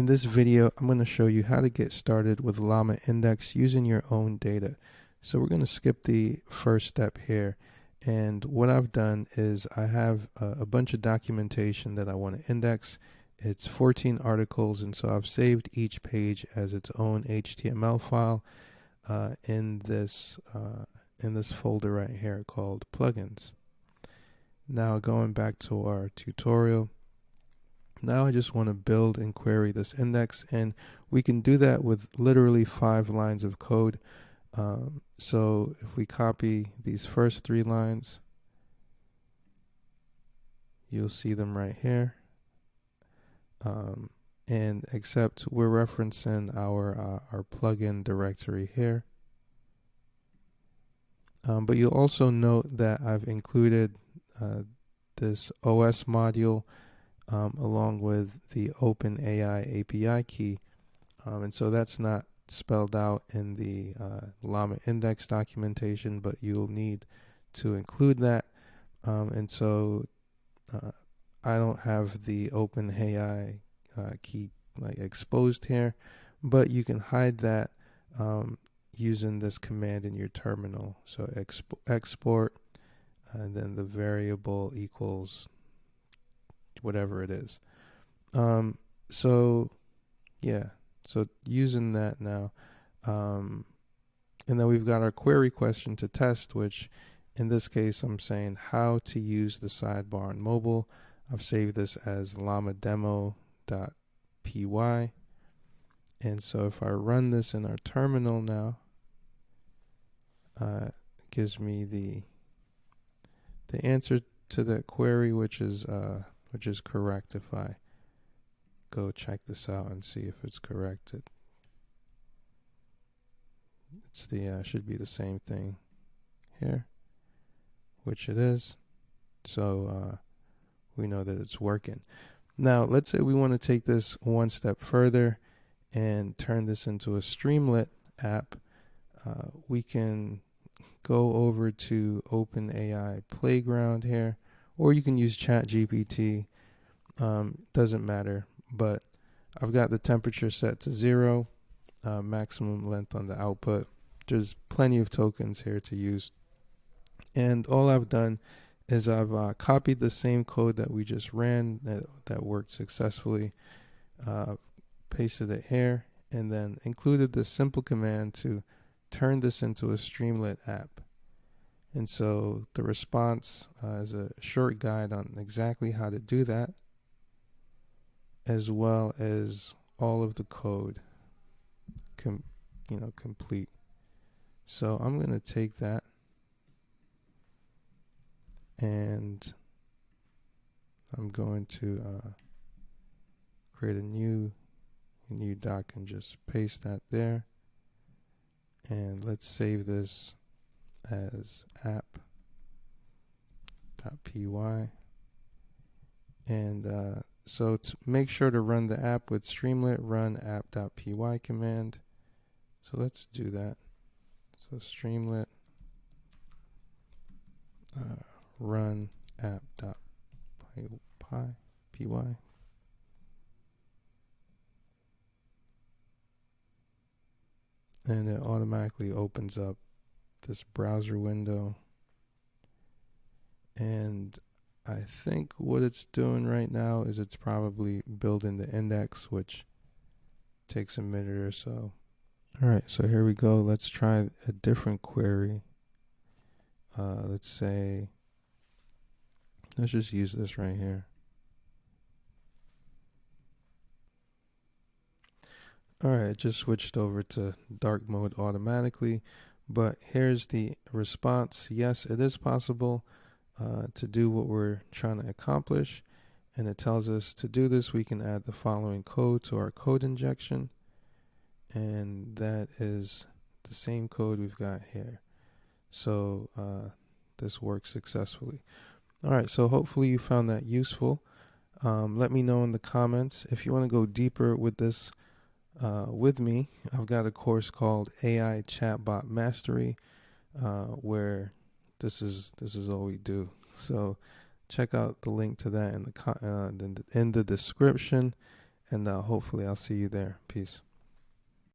In this video, I'm going to show you how to get started with LlamaIndex using your own data. So we're going to skip the first step here. And what I've done is I have a bunch of documentation that I want to index. It's 14 articles, and so I've saved each page as its own HTML file in this folder right here called plugins. Now going back to our tutorial. Now I just want to build and query this index, and we can do that with literally 5 lines of code. So if we copy these first 3 lines, you'll see them right here. And except we're referencing our plugin directory here. But you'll also note that I've included this OS module along with the OpenAI API key. And so that's not spelled out in the LlamaIndex documentation, but you'll need to include that. And so I don't have the OpenAI key exposed here, but you can hide that using this command in your terminal. So export, and then the variable equals whatever it is. So using that now, and then we've got our query question to test, which in this case I'm saying how to use the sidebar on mobile. I've saved this as llamademo.py, and so if I run this in our terminal now, it gives me the answer to that query, which is correct. If I go check this out and see if it's correct, it's the should be the same thing here, which it is. So we know that it's working. Now let's say we want to take this one step further and turn this into a Streamlit app. We can go over to OpenAI Playground here, or you can use ChatGPT. Doesn't matter, but I've got the temperature set to 0, maximum length on the output. There's plenty of tokens here to use. And all I've done is I've copied the same code that we just ran that worked successfully, pasted it here, and then included this simple command to turn this into a Streamlit app. And so the response is a short guide on exactly how to do that, as well as all of the code complete. So I'm going to take that and I'm going to create a new doc and just paste that there. And let's save this as app.py. And so to make sure to run the app with Streamlit, run app.py command. So let's do that. So Streamlit, run app.py. And it automatically opens up this browser window. And I think what it's doing right now is it's probably building the index, which takes a minute or so. All right, so here we go. Let's try a different query. Let's just use this right here. All right, it just switched over to dark mode automatically, but here's the response. Yes, it is possible to do what we're trying to accomplish, and it tells us to do this we can add the following code to our code injection, and that is the same code we've got here. So this works successfully. All right, so hopefully you found that useful. Let me know in the comments if you want to go deeper with this with me. I've got a course called AI Chatbot Mastery, where this is all we do. So check out the link to that in the description, And hopefully I'll see you there. Peace.